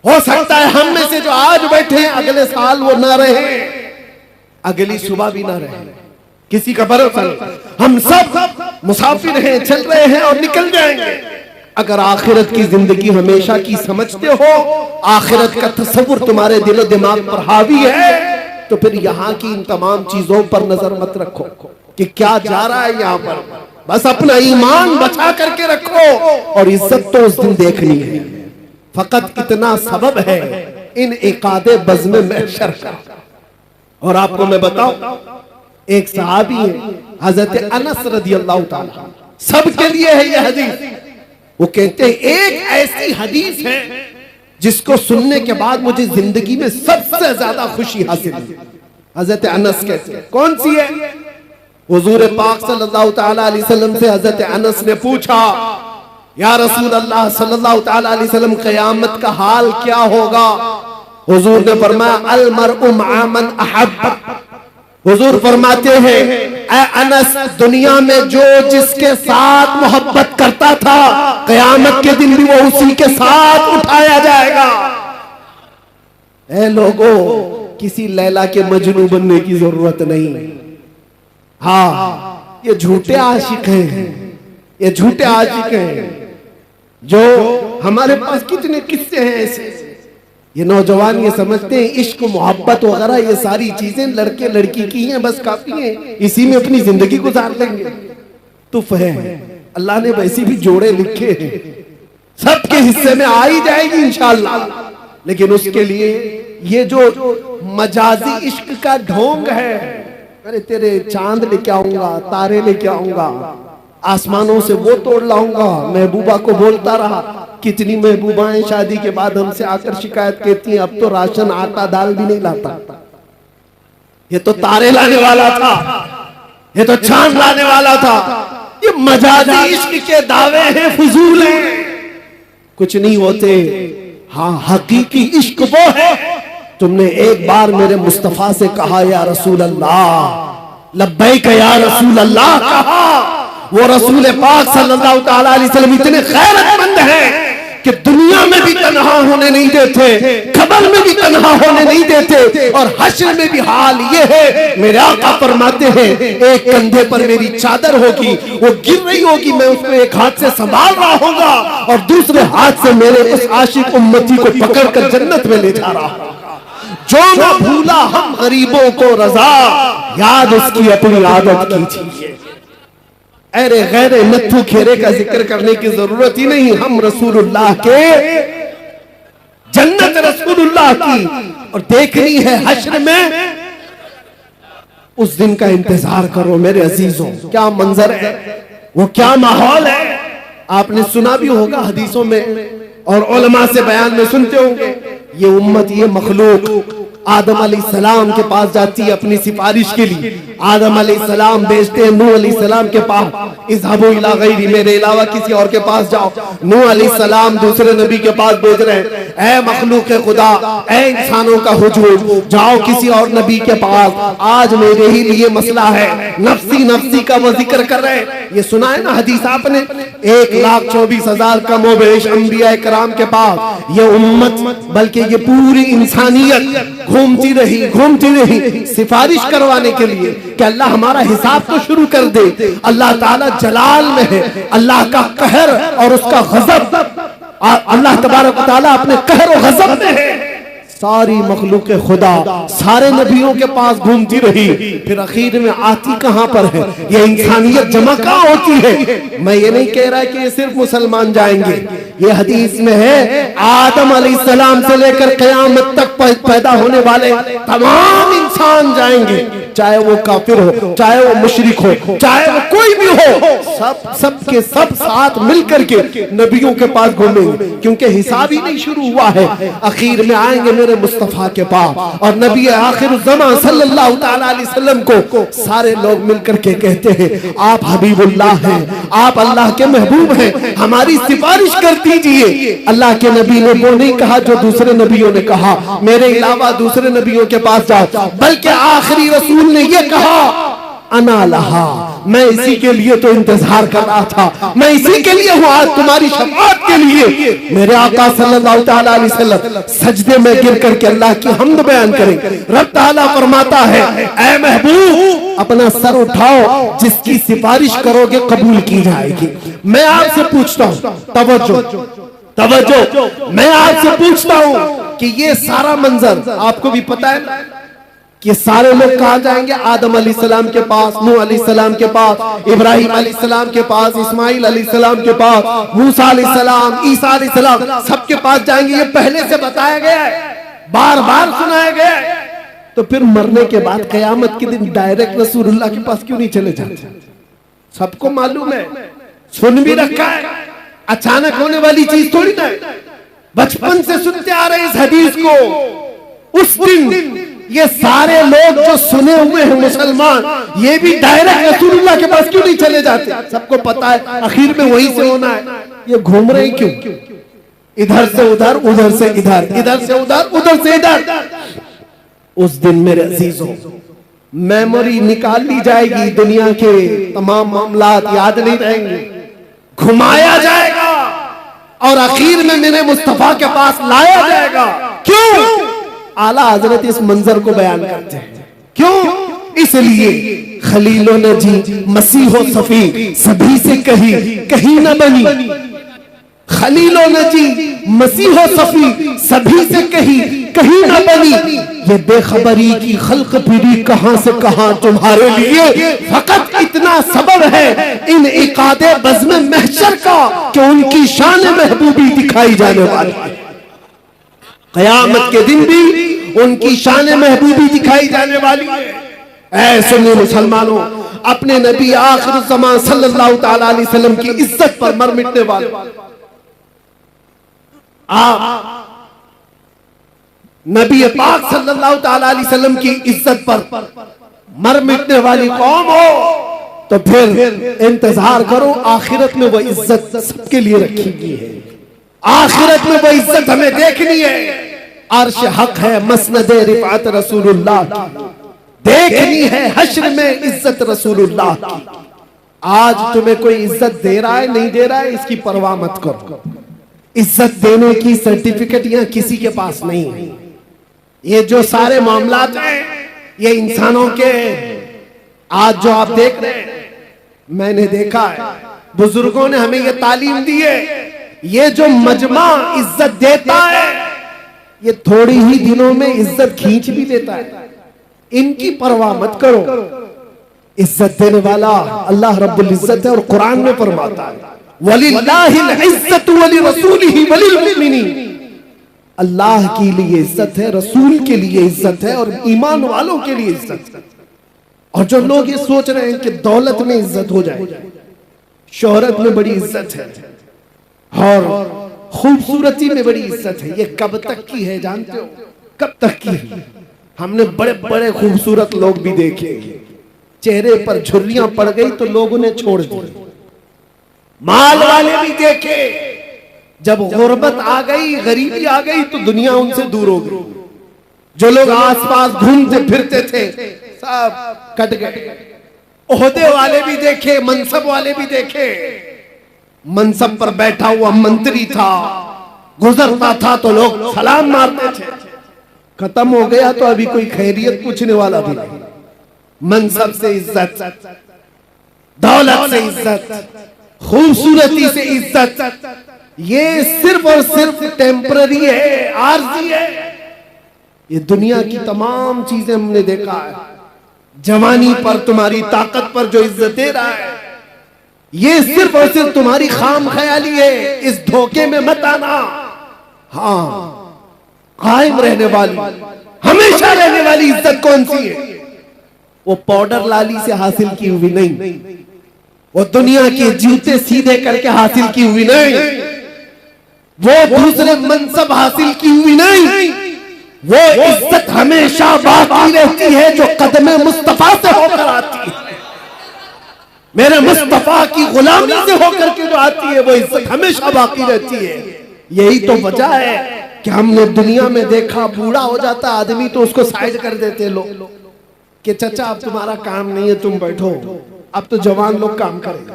हो सकता है हम में से जो आज बैठे हैं अगले साल वो ना रहे, अगली सुबह भी ना रहे, किसी का भरोसा नहीं। हम सब मुसाफिर हैं, चल रहे हैं और निकल जाएंगे। अगर आखिरत की जिंदगी हमेशा की समझते हो, आखिरत का तस्वुर तुम्हारे दिलो दिमाग पर हावी है, तो फिर यहाँ की इन तमाम चीजों पर नजर मत रखो कि क्या जा रहा है यहाँ पर। बस अपना ईमान बचा करके रखो और इज्जत तो उस दिन देखनी है। फकत इतना सबब है इन इकादे बज़्म महशर का। और आपको मैं बताऊं, एक सहाबी है हजरत अनस रज़ियल्लाहु ताला, सबके लिए है यह हदीस। वो कहते हैं एक ऐसी हदीस है जिसको सुनने के बाद मुझे जिंदगी में सबसे ज्यादा खुशी हासिल हुई। हजरत अनस कहते हैं, कौन सी है? हुजूर पाक सल्लल्लाहु ताला अलैहि वसल्लम से हजरत अनस ने पूछा, या रसूल अल्लाह सल्लल्लाहु ताला अलैहि वसल्लम, क़यामत का हाल क्या होगा? हुजूर ने फरमाया अल मरउ मअ मन अहब्ब। हुजूर फरमाते हैं, ऐ अनस, दुनिया में जो जिसके साथ मोहब्बत करता था, क़यामत के दिन भी वो उसी के साथ उठाया जाएगा। ऐ लोगों, किसी लैला के मजनू बनने की जरूरत नहीं। हाँ, ये झूठे आशिक हैं, ये झूठे आशिक हैं। जो हमारे पास कितने किस्से हैं ऐसे। ये नौजवान ये समझते हैं इश्क मोहब्बत वगैरह ये सारी चीजें लड़के लड़की की हैं, बस काफी हैं, इसी में अपनी जिंदगी गुजार लेंगे। तुफ है, अल्लाह ने वैसे भी जोड़े लिखे हैं, सबके हिस्से में आ ही जाएगी इंशाअल्लाह। लेकिन उसके लिए ये जो मजाजी इश्क का ढोंग है, अरे तेरे चांद लेके आऊंगा, तारे लेके आऊंगा, आसमानों से वो तोड़ लाऊंगा। महबूबा को बोलता रहा, कितनी महबूबाएं शादी के बाद हमसे आकर शिकायत कहती हैं, अब तो राशन आटा दाल भी नहीं लाता। ये तो तारे लाने वाला था, ये तो चांद लाने वाला था। ये मजाजी इश्क के दावे हैं, फजूल हैं, कुछ नहीं होते। हाँ, हकीकी इश्क वो है, तुमने एक बार मेरे मुस्तफा से कहा या रसूल अल्लाह, लब्बैक या रसूल अल्लाह कहा। वो रसूल पाक सल्लल्लाहु ताला अलैहि वसल्लम इतने गैरतमंद हैं कि दुनिया में भी तन्हा होने नहीं देते, कब्र में भी तन्हा होने नहीं देते, और हश्र में भी हाल ये है। मेरे आका फरमाते हैं, एक कंधे पर मेरी चादर होगी, वो गिर रही होगी, मैं उसको एक हाथ से संभाल रहा होगा और दूसरे हाथ से मेरे उस आशिक उम्मती को पकड़कर जन्नत में ले जा रहा होगा। जो न भूला हम गरीबों को रजा, याद उसकी अपनी आदत कीजिए। अरे गैरे नत्थु खेरे का जिक्र करने की जरूरत ही नहीं, हम रसूलुल्लाह के, जन्नत रसूलुल्लाह की, और देखनी है हश्र में। उस दिन का इंतजार करो मेरे अजीजों। क्या मंजर है, वो क्या माहौल है। आपने सुना भी होगा हदीसों में और उलमा से बयान में सुनते होंगे। ये उम्मत, ये मखलूक आदम अलैहिस्सलाम के पास जाती है अपनी सिफारिश के लिए। आदम अलैहिस्सलाम भेजते हैं नूह अलैहिस्सलाम के पास, इज़हबू इला गैरी, मेरे अलावा किसी और के पास जाओ। नूह अलैहिस्सलाम दूसरे नबी के पास भेज रहे हैं, ऐ मखलूक खुदा, ऐ इंसानों का हुजूर, जाओ किसी और नबी के पास, आज मेरे ही लिए मसला है। नफ्सी नफ्सी का वो जिक्र कर रहे हैं। ये सुना है ना हदीस आपने, 1,24,000 कमोबेश अंबिया कराम के पास ये उम्मत, बल्कि ये पूरी इंसानियत घूमती रही सिफारिश करवाने के लिए कि अल्लाह हमारा हिसाब तो शुरू कर दे। अल्लाह ताला जलाल में है, अल्लाह का कहर और उसका गजब, अल्लाह तबारक व तआला अपने कहर और गजब में है। सारी मखलूक खुदा सारे नबियों के पास घूमती रही, फिर आखिर में आती कहां पर है, ये इंसानियत जमा कहां होती है। मैं ये नहीं कह रहा कि ये सिर्फ मुसलमान जाएंगे, ये हदीस में है आदम अलैहिस्सलाम से लेकर क़यामत तक पैदा होने वाले तमाम इंसान जाएंगे, चाहे वो काफिर हो, चाहे वो मुशरिक हो, चाहे वो कोई भी हो, सब के सब साथ मिलकर के नबियों के पास घूमेंगे, क्योंकि हिसाब ही नहीं शुरू हुआ है। आखिर में आएंगे मेरे मुस्तफा के पास, और नबी आखिर ज़मां सल्लल्लाहु ताला अलैहि वसल्लम को सारे लोग मिलकर के कहते हैं, आप हबीबुल्लाह हैं, आप अल्लाह के महबूब हैं, हमारी सिफारिश कर दीजिए। अल्लाह के नबी ने वो नहीं कहा जो दूसरे नबियों ने कहा, मेरे अलावा दूसरे नबियों के पास जाओ, बल्कि आखिरी रसूल ने ये कहा, अना लहा, मैं इसी के लिए तो इंतजार कर रहा था, मैं इसी के लिए हूं, आज तुम्हारी शफाअत के लिए। मेरे आका सल्लल्लाहु ताला अलैहि वसल्लम सजदे में गिर करके अल्लाह की हम्द बयान करें। रब ताला फरमाता है, ऐ महबूब अपना सर उठाओ, जिसकी सिफारिश करोगे कबूल की जाएगी। मैं आपसे पूछता हूं, तवज्जो, मैं आपसे पूछता हूं कि ये सारा मंजर आपको भी पता है कि सारे लोग कहां जाएंगे? आदम अलैहिस्सलाम के पास, नूह अलैहिस्सलाम के पास, इब्राहिम अलैहिस्सलाम के पास, इस्माइल अलैहिस्सलाम के पास, मूसा अलैहिस्सलाम, ईसा अलैहिस्सलाम, सबके पास जाएंगे। ये पहले से बताया गया है, बार बार सुनाया गया है। तो फिर मरने के बाद कयामत के दिन डायरेक्ट रसूलुल्लाह के पास क्यों नहीं चले जाते? सबको मालूम है, सुन भी रखा है, अचानक होने वाली चीज थोड़ी ना है, बचपन से सुनते आ रहे इस हदीस को। उस दिन ये सारे लोग जो सुने हुए हैं मुसलमान, ये भी डायरेक्ट रसूलुल्लाह के पास क्यों नहीं चले जाते? सबको पता है आखिर में वहीं से होना है। ये घूम रहे हैं क्यों? इधर से उधर, उधर से इधर, इधर से उधर, उधर से इधर। उस दिन मेरे अजीजों मेमोरी निकाल ली जाएगी, दुनिया के तमाम मामलात याद नहीं रहेंगे, घुमाया जाएगा और आखिर में मेरे मुस्तफा के पास लाया जाएगा। क्यों? आला हजरत इस मंजर को बयान करते हैं। क्यों? इसलिए खलीलों ने जी मसीहो सफी सभी से कहीं न बनी। खलीलों ने जी मसीहो सफी सभी से कहीं न बनी। ये बेखबरी की खल्क फिरी कहां से कहां तुम्हारे लिए फकत इतना सबब है इन इकादे बज़्म महशर का कि उनकी शान महबूबी दिखाई जाने वाली है। क़यामत के दिन भी उनकी शान महबूबी दिखाई जाने वाली है। ऐ सुन्नी मुसलमानों, अपने नबी आखिर ज़मान सल्लल्लाहु तआला अलैहि वसल्लम की इज्जत पर मर मिटने वाले आप नबी पाक सल्लल्लाहु तआला अलैहि वसल्लम की इज्जत पर मर मिटने वाली कौम हो तो फिर इंतजार करो, आखिरत में वो इज्जत सबके लिए रखी गई है। आखिरत में वो इज्जत हमें देखनी है। अर्श हक है मसनद रिफात रसूलुल्लाह की, देखनी है हश्र में इज्जत रसूलुल्लाह की। आज तुम्हें कोई इज्जत दे रहा है नहीं दे रहा है इसकी परवाह मत करो। इज्जत देने की सर्टिफिकेट यहां किसी के पास नहीं है। ये जो सारे मामलात हैं ये इंसानों के, आज जो आप देख रहे हैं मैंने देखा है, बुजुर्गों ने हमें ये तालीम दी है। ये जो मजमा इज्जत देता है ये थोड़ी ही दिनों में इज्जत खींच भी देता है। इनकी परवाह मत करो। इज्जत देने वाला अल्लाह रब्बुल इज्जत है और कुरान में फरमाता है वलिल्लाहिल इज्जतु वलिरसूलिही वलिलमुमिनीन। अल्लाह के लिए इज्जत है, रसूल के लिए इज्जत है और ईमान वालों के लिए इज्जत है। और जो लोग ये सोच रहे हैं कि दौलत में इज्जत हो जाए, शोहरत में बड़ी इज्जत है और खूबसूरती में बड़ी इज्जत है, ये कब तक की है जानते हो? कब तक की है? हमने बड़े बड़े खूबसूरत लोग भी देखे, चेहरे पर झुर्रियां पड़ गई तो लोग उन्हें छोड़ दिए। माल वाले भी देखे, जब गुर्बत आ गई, गरीबी आ गई तो दुनिया उनसे दूर हो गई। जो लोग आसपास घूमते फिरते थे सब कट गए। ओहदे वाले भी देखे, मनसब वाले भी देखे। मनसब पर बैठा हुआ मंत्री था, गुजरता था तो लोग सलाम मारते थे। खत्म हो गया तो अभी कोई खैरियत पूछने वाला भी नहीं। मनसब से इज्जत, दौलत से इज्जत, खूबसूरती से इज्जत, ये सिर्फ और सिर्फ टेम्पररी है, आर्जी है। ये दुनिया की तमाम चीजें हमने देखा है। जवानी पर, तुम्हारी ताकत पर जो इज्जत दे रहा है ये सिर्फ और सिर्फ तुम्हारी खाम ख्याली है। इस धोखे में मत आना। हाँ, कायम रहने वाली, हमेशा रहने वाली इज्जत कौन सी है? वो पाउडर लाली से हासिल की हुई नहीं, वो दुनिया के जूते सीधे करके हासिल की हुई नहीं, वो दूसरे मनसब हासिल की हुई नहीं। वो इज्जत हमेशा बाकी रहती है जो कदमे मुस्तफा से होकर आती है। मेरे मुस्तफा की गुलामी से होकर के जो आती है वो इज्जत हमेशा बाकी रहती है। यही तो वजह है कि हमने दुनिया में देखा, बूढ़ा हो जाता आदमी तो उसको साइड कर देते लोग कि चाचा अब तुम्हारा काम नहीं है, तुम बैठो, अब तो जवान लोग काम करेंगे।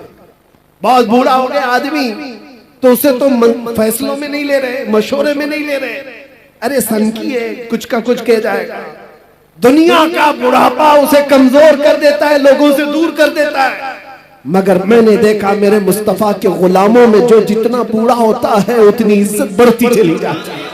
बहुत बूढ़ा हो गया आदमी तो उसे तो फैसलों में नहीं ले रहे, मशवरे में नहीं ले रहे। अरे सनकी है, कुछ का कुछ कह जाएगा। दुनिया का बुढ़ापा उसे कमजोर कर देता है, लोगों से दूर कर देता है। मगर मैंने देखा मेरे मुस्तफा के गुलामों में जो जितना बूढ़ा होता है उतनी इज्जत बढ़ती चली जाती है,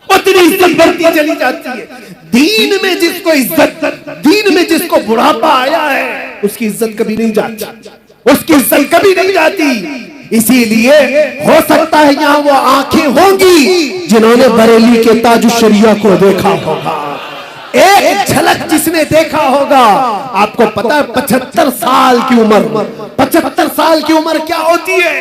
उतनी इज्जत बढ़ती चली जाती है। दीन में जिसको इज्जत, दीन में जिसको बुढ़ापा आया है उसकी इज्जत कभी नहीं जाती, उसकी इज्जत कभी नहीं जाती। इसीलिए हो सकता है यहाँ वो आंखें होंगी जिन्होंने बरेली के ताजुश्शरिया को देखा होगा। एक झलक जिसने देखा होगा, आपको पता है 75 साल की उम्र, 75 साल की उम्र क्या होती है?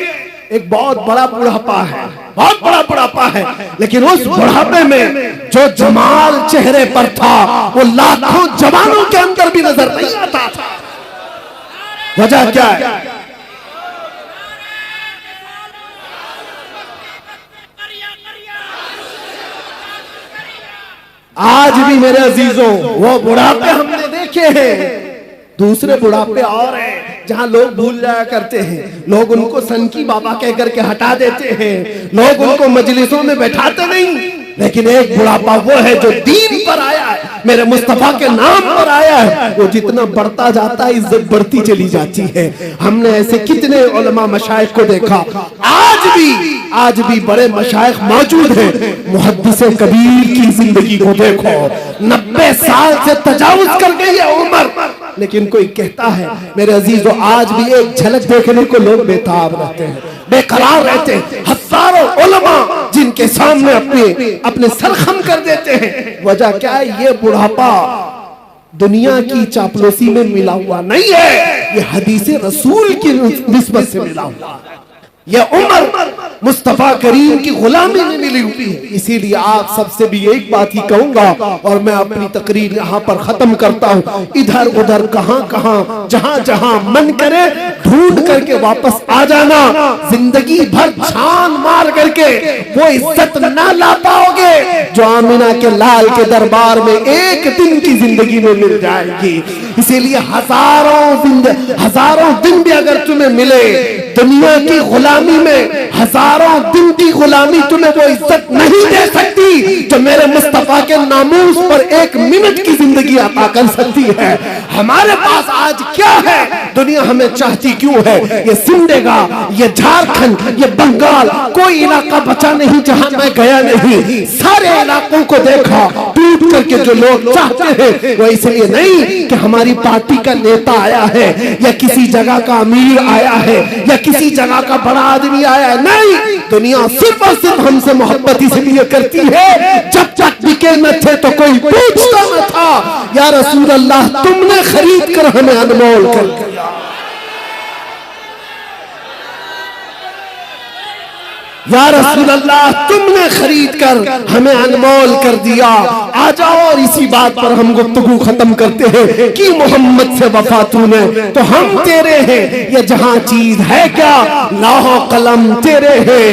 एक बहुत बड़ा बुढ़ापा है, बहुत बड़ा बुढ़ापा है। लेकिन उस बुढ़ापे में जो जमाल चेहरे पर था वो लाखों जवानों के अंदर भी नजर नहीं आता था। वजह क्या है? आज भी मेरे अजीजों वो बुढ़ापे हमने देखे हैं, दूसरे बुढ़ापे और हैं जहां लोग भूल जाया करते हैं। लोग उनको सनकी बाबा कह करके हटा देते हैं, लोग उनको मजलिसों में बैठाते नहीं। लेकिन एक बुढ़ापा वो है जो दीन पर आया है, मेरे मुस्तफा के नाम पर आया है। वो जितना बढ़ता जाता है इज्जत बढ़ती चली जाती है। हमने ऐसे कितने उलमा मशाइख को देखा, आज भी बड़े मशाइख मौजूद हैं। मुहद्दिस कबीर की जिंदगी को देखो, 90 साल से तजावुज कर गई है उम्र, लेकिन कोई कहता है मेरे अजीजों आज भी एक झलक देखने को लोग बेताब रहते हैं, बेकरार रहते हैं। हजारों उलमा जिनके सामने अपने सर खम कर देते हैं। वजह क्या है? ये बुढ़ापा दुनिया की चापलूसी में मिला हुआ नहीं है, ये हदीसे रसूल की निस्बत से मिला हुआ है। यह उम्र मुस्तफा करीम की गुलामी में मिली हुई है। इसीलिए आप सबसे भी एक बात ही कहूंगा और मैं अपनी तकरीर यहाँ पर खत्म करता हूँ। इधर उधर कहाँ जहाँ मन करे ढूंढ करके वापस आ जाना। जिंदगी भर छान मार करके वो इज्जत ना ला पाओगे जो आमिना के लाल के दरबार में एक दिन की जिंदगी में मिल जाएगी। इसीलिए हजारों दिन भी अगर तुम्हें मिले दुनिया की गुलामी में, हजारों दिन की गुलामी तुम्हें वो इज्जत नहीं दे सकती जो मेरे मुस्तफा के नामूस पर एक मिनट की जिंदगी अता कर सकती है। हमारे पास आज क्या है? दुनिया हमें चाहती क्यों है? ये सिमडेगा, ये झारखंड, ये बंगाल, कोई इलाका बचा नहीं जहां मैं गया नहीं। सारे इलाकों को देखा, टूट करके जो लोग चाहते हैं वो इसलिए नहीं कि हमारी पार्टी का नेता आया है या किसी जगह का अमीर आया है या किसी जगह का बड़ा आदमी आया है। नहीं, दुनिया सिर्फ और सिर्फ हमसे मोहब्बत इसलिए करती है जब तक बिके न थे तो कोई पूछता न था या रसूल अल्लाह तुमने खरीद कर हमें अनमोल कर दिया। या रसूल अल्लाह तुमने खरीद कर हमें अनमोल कर दिया। आ जाओ और इसी बात पर हम गुफ्तगू खत्म करते हैं कि मोहम्मद से वफा तूने तो हम तेरे हैं, ये जहां चीज है क्या लौह कलम तेरे हैं।